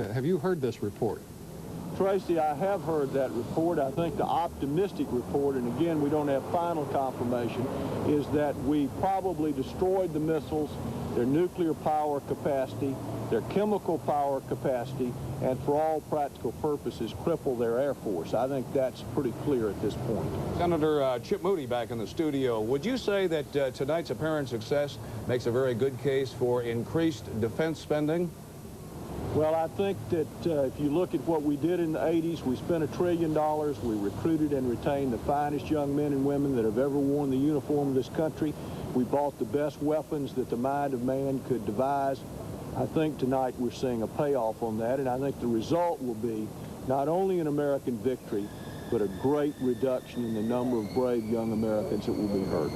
Have you heard this report? Tracy, I have heard that report. I think the optimistic report, and again, we don't have final confirmation, is that we probably destroyed the missiles, their nuclear power capacity, their chemical power capacity, and for all practical purposes, cripple their Air Force. I think that's pretty clear at this point. Senator Chip Moody back in the studio. Would you say that tonight's apparent success makes a very good case for increased defense spending? Well, I think that if you look at what we did in the 80s, we spent $1 trillion. We recruited and retained the finest young men and women that have ever worn the uniform of this country. We bought the best weapons that the mind of man could devise. I think tonight we're seeing a payoff on that, and I think the result will be not only an American victory, but a great reduction in the number of brave young Americans that will be hurt.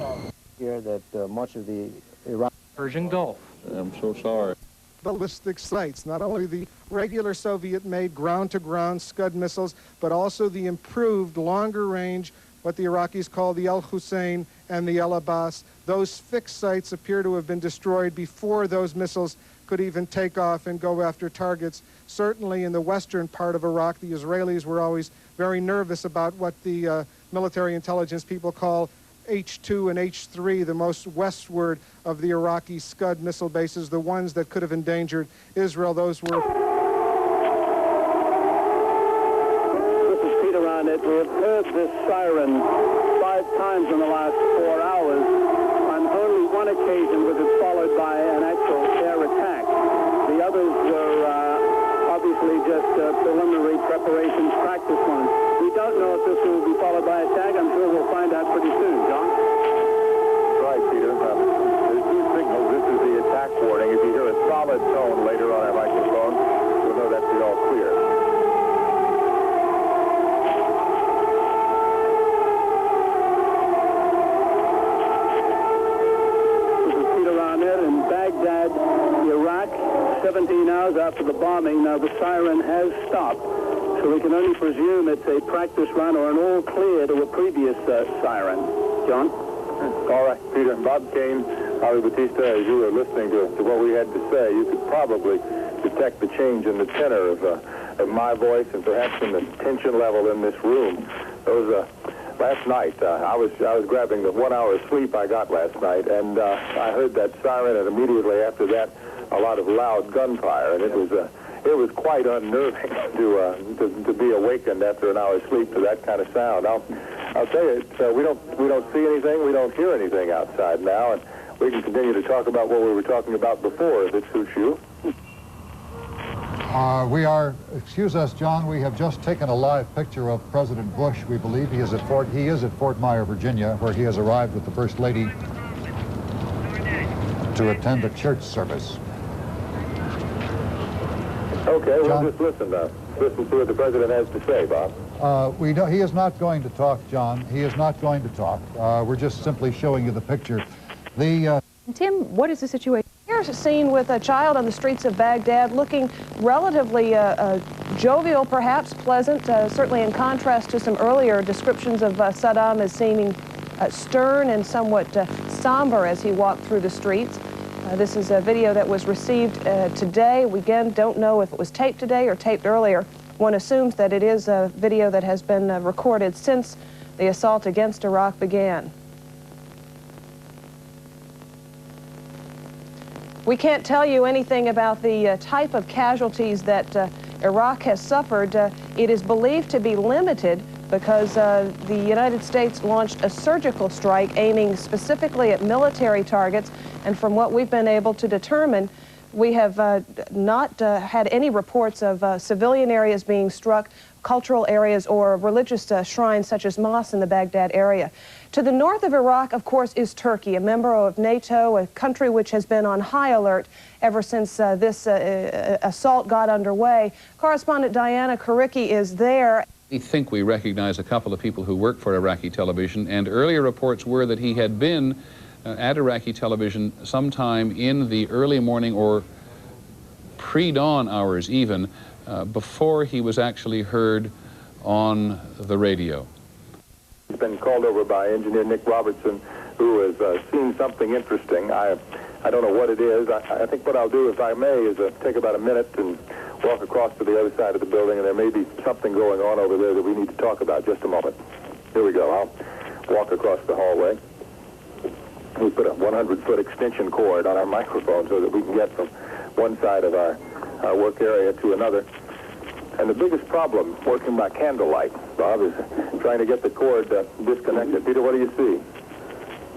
Here that much of the Iraq Persian Gulf. I'm so sorry. Ballistic sites, not only the regular Soviet-made ground-to-ground Scud missiles, but also the improved longer-range, what the Iraqis call the El Hussein and the El Abbas. Those fixed sites appear to have been destroyed before those missiles could even take off and go after targets. Certainly in the western part of Iraq, the Israelis were always very nervous about what the military intelligence people call H2 and H3, the most westward of the Iraqi Scud missile bases, the ones that could have endangered Israel. Those were... This is Peter on it. We have heard this siren 5 times in the last 4 hours. On only one occasion was it followed by an actual air attack. The others were obviously just preliminary preparations, practice ones. We don't know if this will be followed by attack. I'm sure we'll find out pretty soon. John? Right, Peter. There's 2 signals. This is the attack warning. If you hear a solid tone later on our microphone, you'll know that's the all clear. This is Peter Arnett in Baghdad, Iraq, 17 hours after the bombing. Now the siren has stopped. So we can only presume it's a practice run or an all clear to a previous siren. John? All right, Peter. Bob Kane, Javi Batista, as you were listening to what we had to say, you could probably detect the change in the tenor of my voice and perhaps in the tension level in this room. Those last night, I was grabbing the 1 hour sleep I got last night, and I heard that siren, and immediately after that, a lot of loud gunfire, and it was quite unnerving to be awakened after an hour's sleep to that kind of sound. I'll tell you, we don't see anything, we don't hear anything outside now, and we can continue to talk about what we were talking about before, if it suits you. Excuse us, John, we have just taken a live picture of President Bush. We believe he is at Fort Myer, Virginia, where he has arrived with the First Lady to attend a church service. Okay, we'll John? just listen now. Listen to what the President has to say, Bob. He is not going to talk, John. He is not going to talk. We're just simply showing you the picture. Tim, what is the situation? Here's a scene with a child on the streets of Baghdad looking relatively jovial, perhaps pleasant, certainly in contrast to some earlier descriptions of Saddam as seeming stern and somewhat somber as he walked through the streets. This is a video that was received today. We again don't know if it was taped today or taped earlier. One assumes that it is a video that has been recorded since the assault against Iraq began. We can't tell you anything about the type of casualties that Iraq has suffered. It is believed to be limited because the United States launched a surgical strike aiming specifically at military targets, and from what we've been able to determine, we have not had any reports of civilian areas being struck, cultural areas, or religious shrines such as mosques in the Baghdad area. To the north of Iraq, of course, is Turkey, a member of NATO, a country which has been on high alert ever since this assault got underway. Correspondent Diana Karicki is there. We think we recognize a couple of people who work for Iraqi television, and earlier reports were that he had been at Iraqi television sometime in the early morning or pre-dawn hours even, before he was actually heard on the radio. He's been called over by engineer Nick Robertson, who has seen something interesting. I don't know what it is. I think what I'll do, if I may, is take about a minute and walk across to the other side of the building, and there may be something going on over there that we need to talk about. Just a moment. Here we go. I'll walk across the hallway. We put a 100-foot extension cord on our microphone so that we can get from one side of our work area to another. And the biggest problem working by candlelight, Bob, is trying to get the cord disconnected. Peter, what do you see?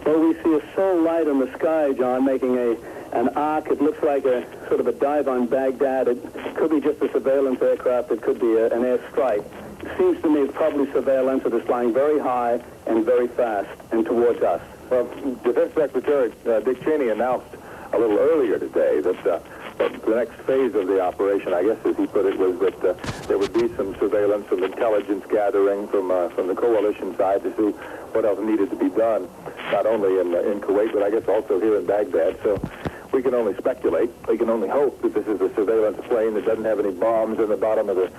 Well, we see a sole light in the sky, John, making an arc. It looks like a sort of a dive on Baghdad. It could be just a surveillance aircraft. It could be an airstrike. It seems to me it's probably surveillance. It is flying very high and very fast and towards us. Well, Defense Secretary Dick Cheney announced a little earlier today that the next phase of the operation, I guess as he put it, was that there would be some surveillance, some intelligence gathering from the coalition side to see what else needed to be done, not only in Kuwait, but I guess also here in Baghdad. So we can only speculate. We can only hope that this is a surveillance plane that doesn't have any bombs in the bottom of the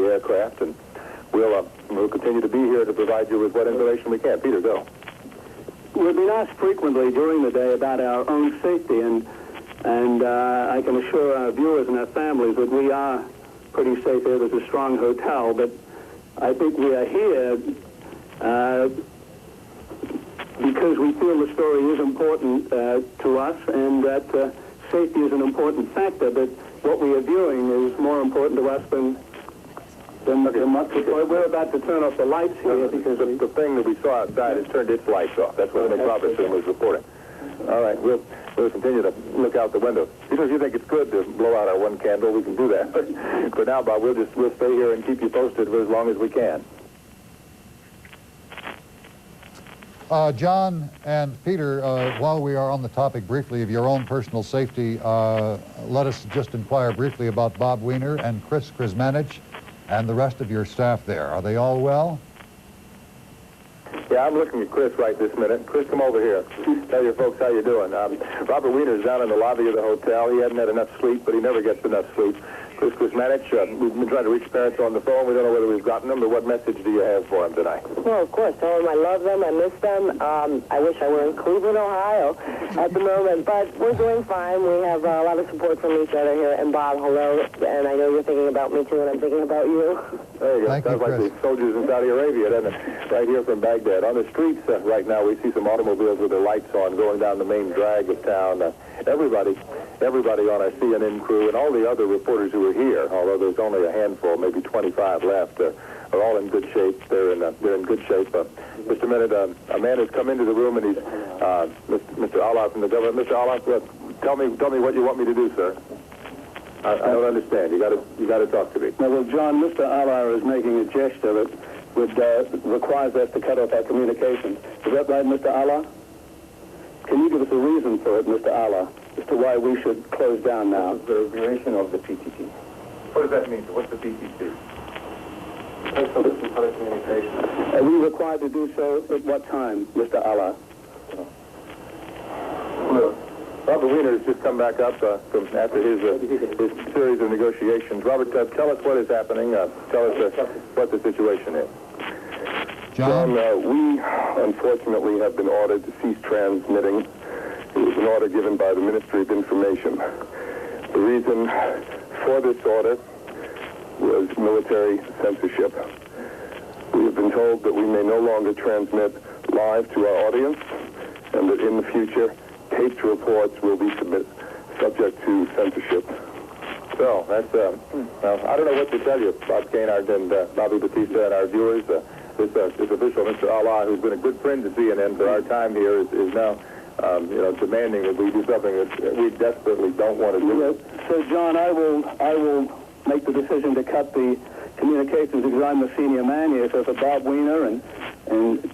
aircraft, and we'll continue to be here to provide you with what information we can. Peter, go. We've been asked frequently during the day about our own safety, and I can assure our viewers and our families that we are pretty safe here. There's a strong hotel, but I think we are here because we feel the story is important to us, and that safety is an important factor, but what we are viewing is more important to us than we're about to turn off the lights here because the thing that we saw outside has turned its lights off. That's what Nick Robertson was reporting. All right, we'll continue to look out the window. Peter, if you think it's good to blow out our one candle, we can do that. But for now, Bob, we'll stay here and keep you posted for as long as we can. John and Peter, while we are on the topic briefly of your own personal safety, let us just inquire briefly about Bob Weiner and Chris Krizmanich and the rest of your staff there. Are they all well? Yeah, I'm looking at Chris right this minute. Chris, come over here. Tell your folks how you're doing. Robert Weiner's down in the lobby of the hotel. He hadn't had enough sleep, but he never gets enough sleep. Chris Krizmanich, we've been trying to reach parents on the phone. We don't know whether we've gotten them, but what message do you have for them tonight? Well, of course. Tell them I love them. I miss them. I wish I were in Cleveland, Ohio at the moment, but we're doing fine. We have a lot of support from each other here. And Bob, hello. And I know you're thinking about me, too, and I'm thinking about you. There you go. Thank Sounds you, like the soldiers in Saudi Arabia, doesn't it? Right here from Baghdad. On the streets right now, we see some automobiles with their lights on going down the main drag of town. Everybody on our CNN crew and all the other reporters who are here, although there's only a handful, maybe 25 left, are all in good shape. They're in good shape. Mr. Minute, a man has come into the room, and he's Mr. Allah from the government. Mr. Allah, tell me what you want me to do, sir. I don't understand. You got to talk to me. Now, well, John, Mr. Allah is making a gesture that would requires us to cut off our communications. Is that right, Mr. Allah? Can you give us a reason for it, Mr. Allah, as to why we should close down now? The duration of the PTT. What does that mean? What's the PTT? Personal distance telecommunications. Are we required to do so at what time, Mr. Allah? Well, Robert Weiner has just come back up from after his series of negotiations. Robert, tell us what is happening. Tell us what the situation is. John? We unfortunately have been ordered to cease transmitting. It was an order given by the Ministry of Information. The reason for this order was military censorship. We have been told that we may no longer transmit live to our audience, and that in the future, taped reports will be subject to censorship. So, that's, I don't know what to tell you, Bob Cainard and Bobby Batista and our viewers. This official, Mr. Allah, who's been a good friend to CNN for our time here, is now, demanding that we do something that we desperately don't want to do. Yes. So, John, I will make the decision to cut the communications because I'm the senior man here. So for Bob Weiner and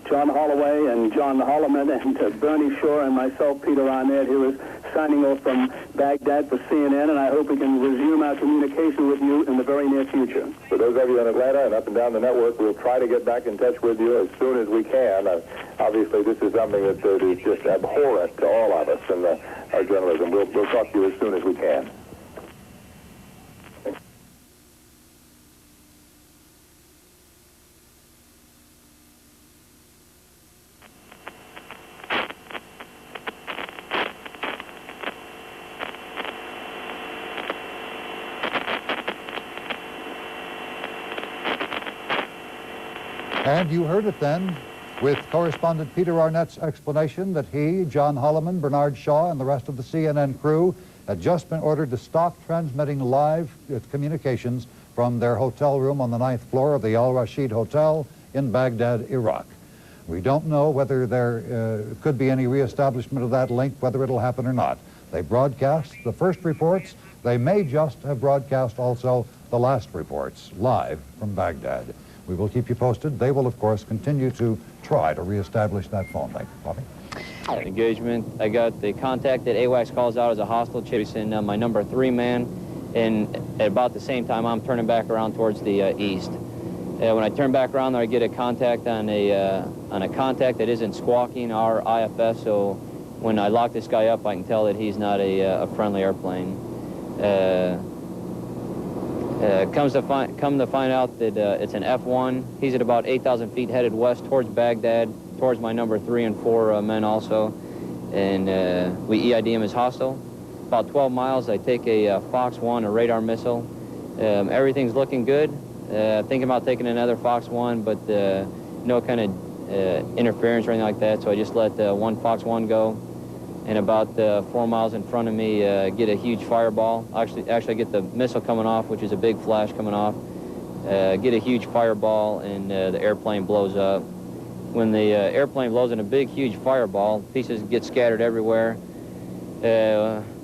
John Holloway and John Holloman and Bernie Shore and myself, Peter Arnett, who is signing off from Baghdad for CNN, and I hope we can resume our communication with you in the very near future. For those of you in Atlanta and up and down the network, we'll try to get back in touch with you as soon as we can. Obviously, this is something that is just abhorrent to all of us in our journalism. We'll talk to you as soon as we can. And you heard it then with correspondent Peter Arnett's explanation that he, John Holloman, Bernard Shaw, and the rest of the CNN crew had just been ordered to stop transmitting live communications from their hotel room on the 9th floor of the Al Rashid Hotel in Baghdad, Iraq. We don't know whether there could be any reestablishment of that link, whether it'll happen or not. They broadcast the first reports. They may just have broadcast also the last reports live from Baghdad. We will keep you posted. They will, of course, continue to try to reestablish that phone link. Bobby? Engagement. I got the contact that AWACS calls out as a hostile chasing my number 3 man, and at about the same time I'm turning back around towards the east. When I turn back around there, I get a contact on a contact that isn't squawking our IFS, so when I lock this guy up, I can tell that he's not a friendly airplane. Come to find out that it's an F-1. He's at about 8,000 feet headed west towards Baghdad, towards my number 3 and 4 men also, and we EID him as hostile. About 12 miles, I take a Fox 1, a radar missile. Everything's looking good. Thinking about taking another Fox 1, but no kind of interference or anything like that, so I just let one Fox 1 go. And about 4 miles in front of me, get a huge fireball. Actually, I get the missile coming off, which is a big flash coming off. Get a huge fireball, and the airplane blows up. When the airplane blows in a big, huge fireball, pieces get scattered everywhere.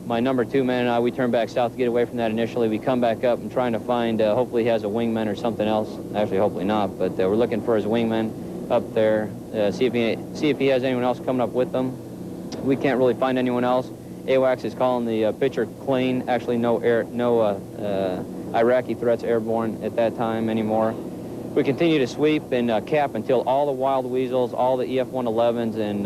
My number 2 man and I, we turn back south to get away from that initially. We come back up and trying to find, hopefully he has a wingman or something else. Actually, hopefully not, but we're looking for his wingman up there. See if he has anyone else coming up with them. We can't really find anyone else. AWACS is calling the picture clean. Actually, no Iraqi threats airborne at that time anymore. We continue to sweep and cap until all the wild weasels, all the EF-111s and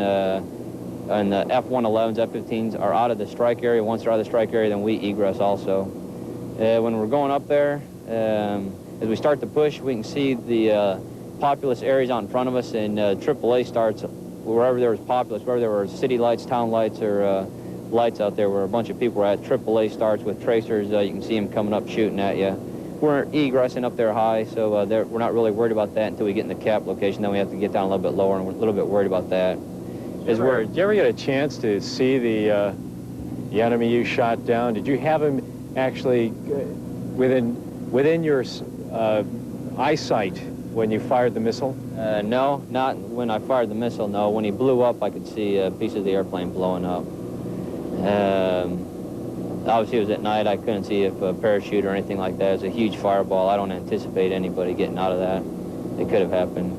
the F-111s, F-15s are out of the strike area. Once they're out of the strike area, then we egress also. When we're going up there, as we start to push, we can see the populous areas out in front of us, and AAA starts wherever there was populous, wherever there were city lights, town lights, or lights out there where a bunch of people were at. AAA starts with tracers. You can see them coming up shooting at you. We're egressing up there high, so we're not really worried about that until we get in the cap location. Then we have to get down a little bit lower, and we're a little bit worried about that. Did you ever get a chance to see the enemy you shot down? Did you have him actually within your eyesight when you fired the missile? No, not when I fired the missile, no. When he blew up, I could see pieces of the airplane blowing up. Obviously, it was at night. I couldn't see if a parachute or anything like that. It was a huge fireball. I don't anticipate anybody getting out of that. It could have happened.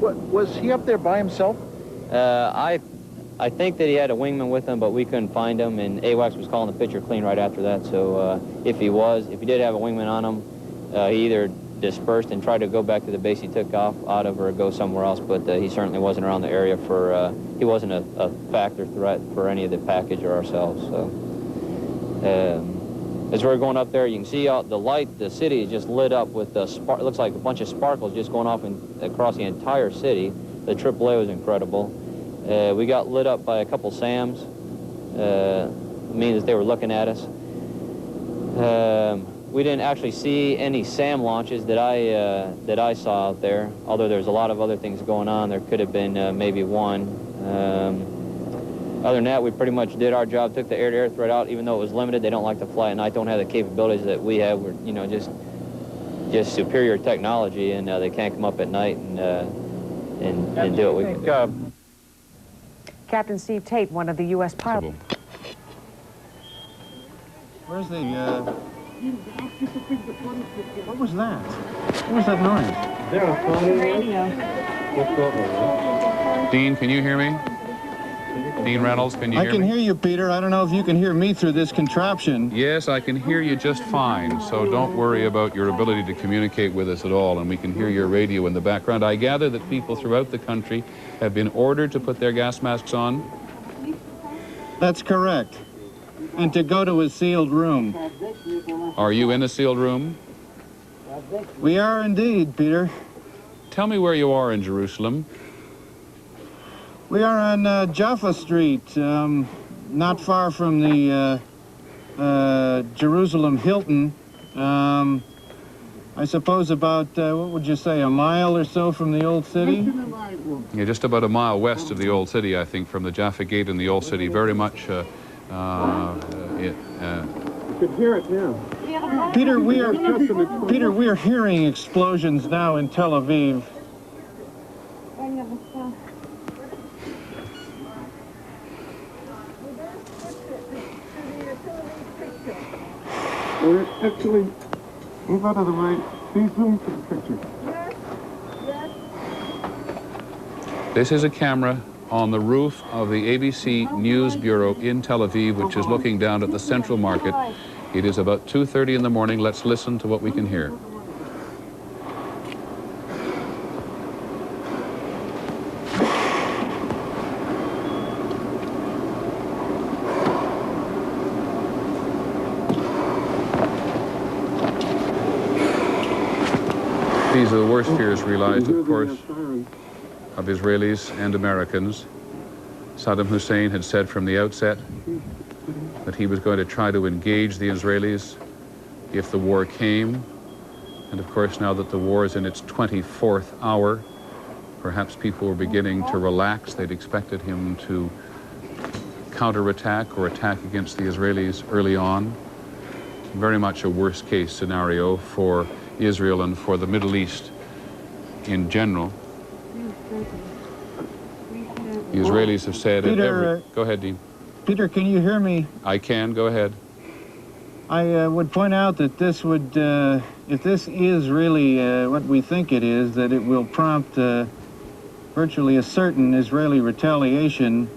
What, was he up there by himself? I think that he had a wingman with him, but we couldn't find him, and AWACS was calling the picture clean right after that. So if he did have a wingman on him, he either dispersed and tried to go back to the base he took off out of or go somewhere else, but he certainly wasn't around the area for, he wasn't a factor threat for any of the package or ourselves. So as we're going up there, you can see out the light, the city is just lit up with it looks like a bunch of sparkles just going off across the entire city. The AAA was incredible. We got lit up by a couple SAMs, meaning that they were looking at us. We didn't actually see any SAM launches that I saw out there, although there's a lot of other things going on. There could have been maybe one. Other than that, we pretty much did our job, took the air-to-air threat out, even though it was limited. They don't like to fly at night, don't have the capabilities that we have. We're, you know, just superior technology, and they can't come up at night and do what we can do. Captain Steve Tate, one of the U.S. pilots. Where's the, what was that? What was that noise? There was radio. Dean, can you hear me? Dean Reynolds, can you hear me? I can hear you, Peter. I don't know if you can hear me through this contraption. Yes, I can hear you just fine, so don't worry about your ability to communicate with us at all, and we can hear your radio in the background. I gather that people throughout the country have been ordered to put their gas masks on? That's correct. And to go to a sealed room. Are you in a sealed room? We are indeed, Peter. Tell me where you are in Jerusalem. We are on Jaffa Street, not far from the Jerusalem Hilton. I suppose about, what would you say, a mile or so from the old city? Yeah, just about a mile west of the old city, I think, from the Jaffa Gate in the old city. Very much You could hear it now. Peter, we are hearing explosions now in Tel Aviv. Actually, move out of the way. Please zoom to the picture. This is a camera on the roof of the ABC News Bureau in Tel Aviv, which is looking down at the Central Market. It is about 2:30 in the morning. Let's listen to what we can hear. These are the worst fears realized, of course, of Israelis and Americans. Saddam Hussein had said from the outset that he was going to try to engage the Israelis if the war came. And of course, now that the war is in its 24th hour, perhaps people were beginning to relax. They'd expected him to counterattack or attack against the Israelis early on. Very much a worst case scenario for Israel and for the Middle East in general. The Israelis have said Peter, go ahead, Dean. Peter, can you hear me? I can. Go ahead. I would point out that this would, if this is really what we think it is, that it will prompt virtually a certain Israeli retaliation,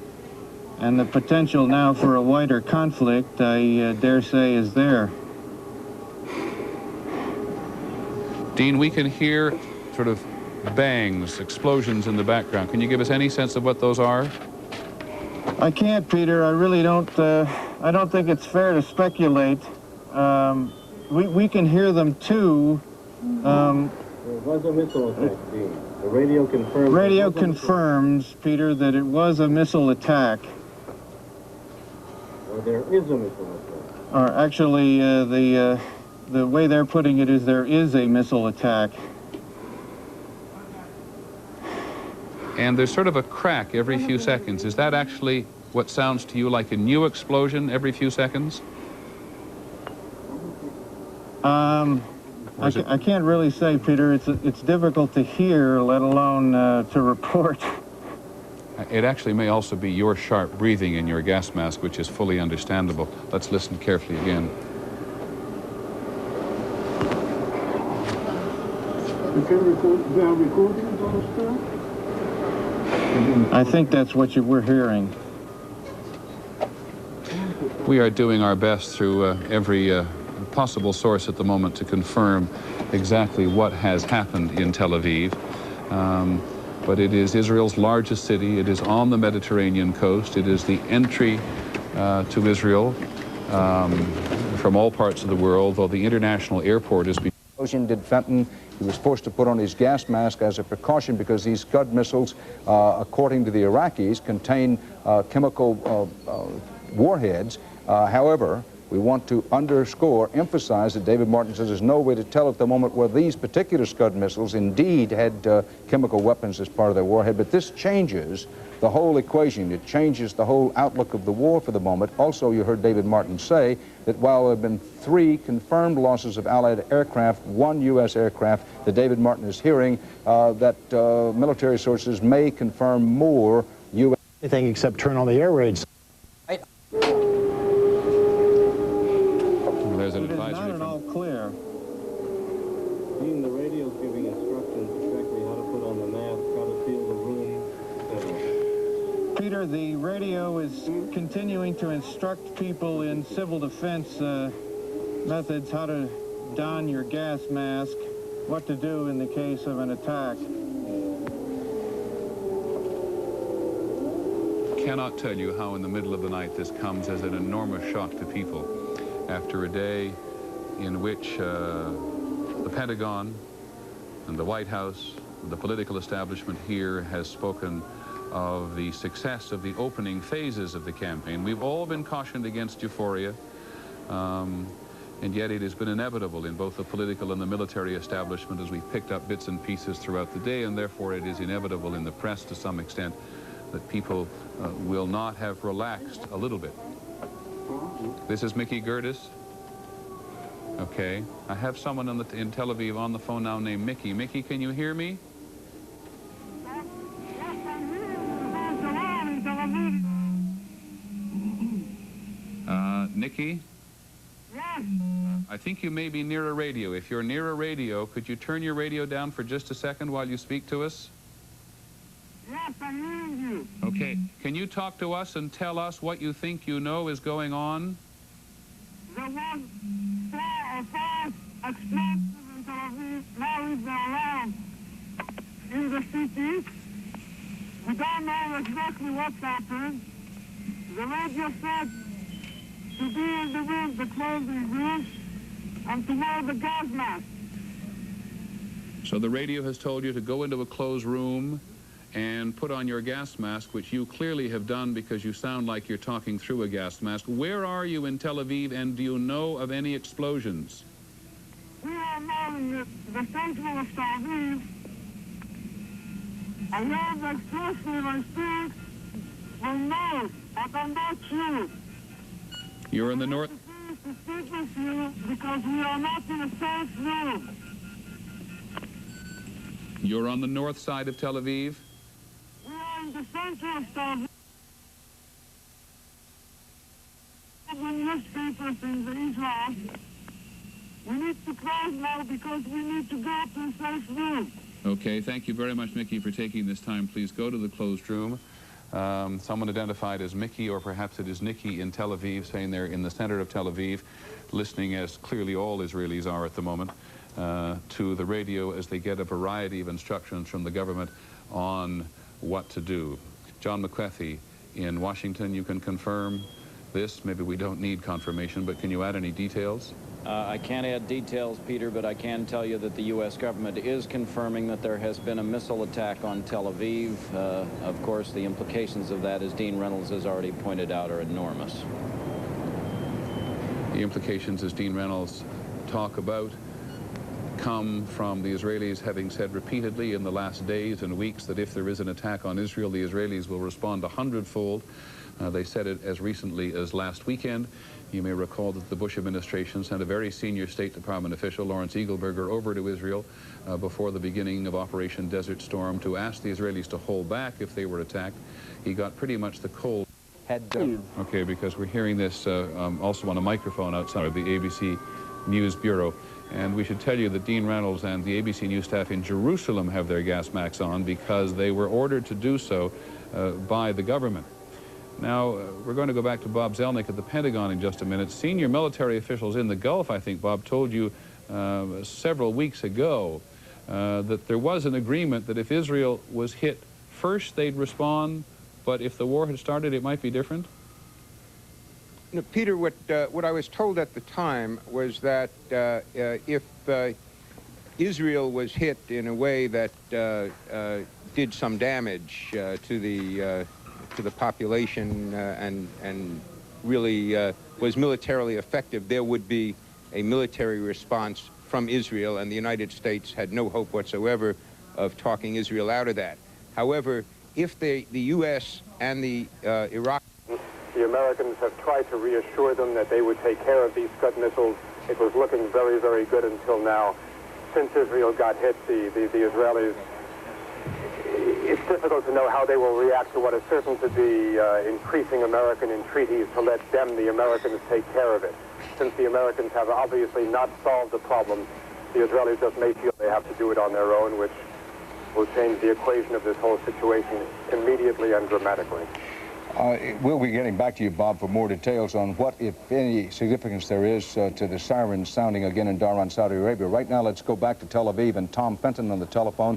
and the potential now for a wider conflict, I dare say, is there. Dean, we can hear sort of bangs, explosions in the background. Can you give us any sense of what those are? I can't, Peter. I really don't. I don't think it's fair to speculate. We can hear them too. There was a missile attack, Dean. The radio confirms. Radio confirms, Peter, that it was a missile attack. Well, there is a missile attack. Or actually, the way they're putting it is there is a missile attack. And there's sort of a crack every few seconds. Is that actually what sounds to you like a new explosion every few seconds? I can't really say, Peter. It's difficult to hear, let alone to report. It actually may also be your sharp breathing in your gas mask, which is fully understandable. Let's listen carefully again. I think that's what we're hearing. We are doing our best through every possible source at the moment to confirm exactly what has happened in Tel Aviv. But it is Israel's largest city. It is on the Mediterranean coast. It is the entry to Israel from all parts of the world, though the international airport is being... Did Fenton. He was forced to put on his gas mask as a precaution because these Scud missiles, according to the Iraqis, contain chemical warheads. However, we want to underscore, emphasize that David Martin says there's no way to tell at the moment whether these particular Scud missiles indeed had chemical weapons as part of their warhead. But this changes the whole equation. It changes the whole outlook of the war for the moment. Also, you heard David Martin say that while there have been 3 confirmed losses of Allied aircraft, 1 U.S. aircraft, that David Martin is hearing that military sources may confirm more U.S. Anything except turn on the air raids. There's an It is advisory not at all clear. Dean, the radio's giving instructions exactly how to put on the mask, how to seal the room, etc. Peter, the radio is continuing to instruct people in civil defense methods how to don your gas mask, what to do in the case of an attack. Cannot tell you how in the middle of the night this comes as an enormous shock to people after a day in which the Pentagon and the White House, the political establishment here has spoken of the success of the opening phases of the campaign. We've all been cautioned against euphoria. And yet it has been inevitable in both the political and the military establishment as we've picked up bits and pieces throughout the day, and therefore it is inevitable in the press to some extent that people will not have relaxed a little bit. This is Mickey Gertis. Okay. I have someone in Tel Aviv on the phone now named Mickey. Mickey, can you hear me? Nikki? Yes. I think you may be near a radio. If you're near a radio, could you turn your radio down for just a second while you speak to us? Yes, I'm hearing you. Okay. Can you talk to us and tell us what you think you know is going on? There was a false explosive in Tel Aviv. Now it's around in the city. We don't know exactly what's happened. The radio said to be in the room, the clothing room, and to wear the gas mask. So the radio has told you to go into a closed room and put on your gas mask, which you clearly have done because you sound like you're talking through a gas mask. Where are you in Tel Aviv, and do you know of any explosions? We are now in the central of Tel Aviv. I heard the explosive, I think, will know, but I'm not sure. You're in the north? To speak with you because we are not in a safe room. You're on the north side of Tel Aviv? We are in the center of Tel Aviv. The newspapers in the Israel. We need to close now because we need to go to a safe room. Okay, thank you very much, Mickey, for taking this time. Please go to the closed room. Someone identified as Mickey, or perhaps it is Nikki in Tel Aviv, saying they're in the center of Tel Aviv, listening, as clearly all Israelis are at the moment, to the radio as they get a variety of instructions from the government on what to do. John McCarthy in Washington, you can confirm this. Maybe we don't need confirmation, but can you add any details? I can't add details, Peter, but I can tell you that the U.S. government is confirming that there has been a missile attack on Tel Aviv. Of course, the implications of that, as Dean Reynolds has already pointed out, are enormous. The implications, as Dean Reynolds talk about, come from the Israelis having said repeatedly in the last days and weeks that if there is an attack on Israel, the Israelis will respond 100-fold. They said it as recently as last weekend. You may recall that the Bush administration sent a very senior State Department official, Lawrence Eagleberger, over to Israel before the beginning of Operation Desert Storm to ask the Israelis to hold back if they were attacked. He got pretty much the cold. Okay, because we're hearing this also on a microphone outside of the ABC News Bureau. And we should tell you that Dean Reynolds and the ABC News staff in Jerusalem have their gas masks on because they were ordered to do so by the government. Now, we're going to go back to Bob Zelnick at the Pentagon in just a minute. Senior military officials in the Gulf, I think, Bob, told you several weeks ago that there was an agreement that if Israel was hit first, they'd respond, but if the war had started, it might be different? No, Peter, what I was told at the time was that if Israel was hit in a way that did some damage to the population and really was militarily effective, there would be a military response from Israel, and the United States had no hope whatsoever of talking Israel out of that. However, if the U.S. and the Iraq... The Americans have tried to reassure them that they would take care of these Scud missiles. It was looking very, very good until now. Since Israel got hit, the Israelis, it's difficult to know how they will react to what is certain to be increasing American entreaties to let them, the Americans, take care of it. Since the Americans have obviously not solved the problem, the Israelis just may feel they have to do it on their own, which will change the equation of this whole situation immediately and dramatically. We'll be getting back to you, Bob, for more details on what, if any, significance there is to the sirens sounding again in Dhahran, Saudi Arabia. Right now, let's go back to Tel Aviv and Tom Fenton on the telephone.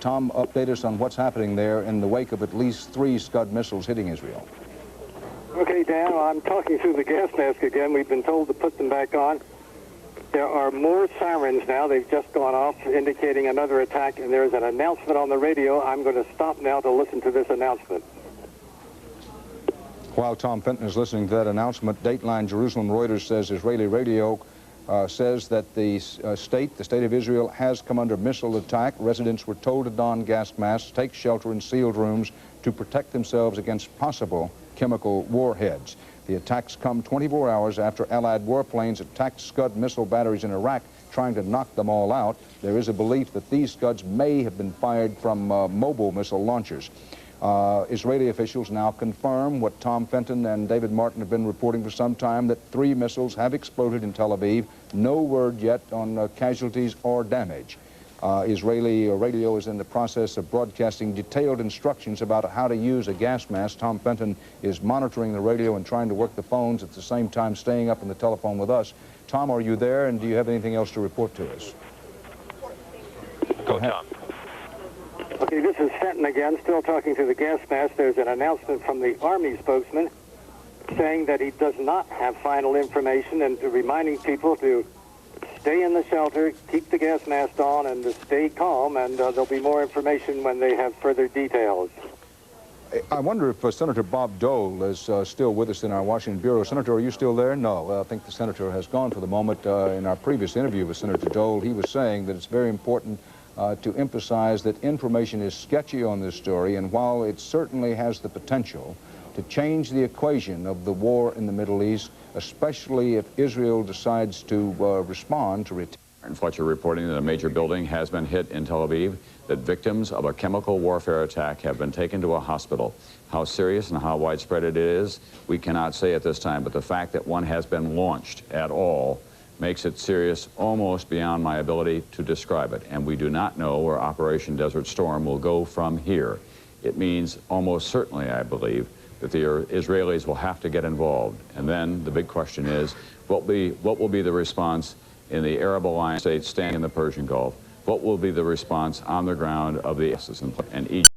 Tom, update us on what's happening there in the wake of at least 3 Scud missiles hitting Israel. Okay, Dan, I'm talking through the gas mask again. We've been told to put them back on. There are more sirens now. They've just gone off, indicating another attack, and there's an announcement on the radio. I'm going to stop now to listen to this announcement. While Tom Fenton is listening to that announcement, Dateline Jerusalem Reuters says Israeli radio says that the state of Israel, has come under missile attack. Residents were told to don gas masks, take shelter in sealed rooms to protect themselves against possible chemical warheads. The attacks come 24 hours after Allied warplanes attacked Scud missile batteries in Iraq, trying to knock them all out. There is a belief that these Scuds may have been fired from mobile missile launchers. Israeli officials now confirm what Tom Fenton and David Martin have been reporting for some time, that 3 missiles have exploded in Tel Aviv. No word yet on casualties or damage. Israeli radio is in the process of broadcasting detailed instructions about how to use a gas mask. Tom Fenton is monitoring the radio and trying to work the phones, at the same time staying up on the telephone with us. Tom, are you there, and do you have anything else to report to us? Go ahead. Tom. Okay, this is Fenton again, still talking to the gas mask. There's an announcement from the Army spokesman saying that he does not have final information, and reminding people to stay in the shelter, keep the gas mask on, and to stay calm, and there'll be more information when they have further details. I wonder if Senator Bob Dole is still with us in our Washington Bureau. Senator, are you still there? No, I think the senator has gone for the moment. In our previous interview with Senator Dole, he was saying that it's very important to emphasize that information is sketchy on this story, and while it certainly has the potential to change the equation of the war in the Middle East, especially if Israel decides to respond to retaliation. Fletcher reporting that a major building has been hit in Tel Aviv, that victims of a chemical warfare attack have been taken to a hospital. How serious and how widespread it is, we cannot say at this time, but the fact that one has been launched at all makes it serious almost beyond my ability to describe it. And we do not know where Operation Desert Storm will go from here. It means almost certainly, I believe, that the Israelis will have to get involved. And then the big question is, what will be the response in the Arab Alliance states standing in the Persian Gulf? What will be the response on the ground of the ISIS and Egypt?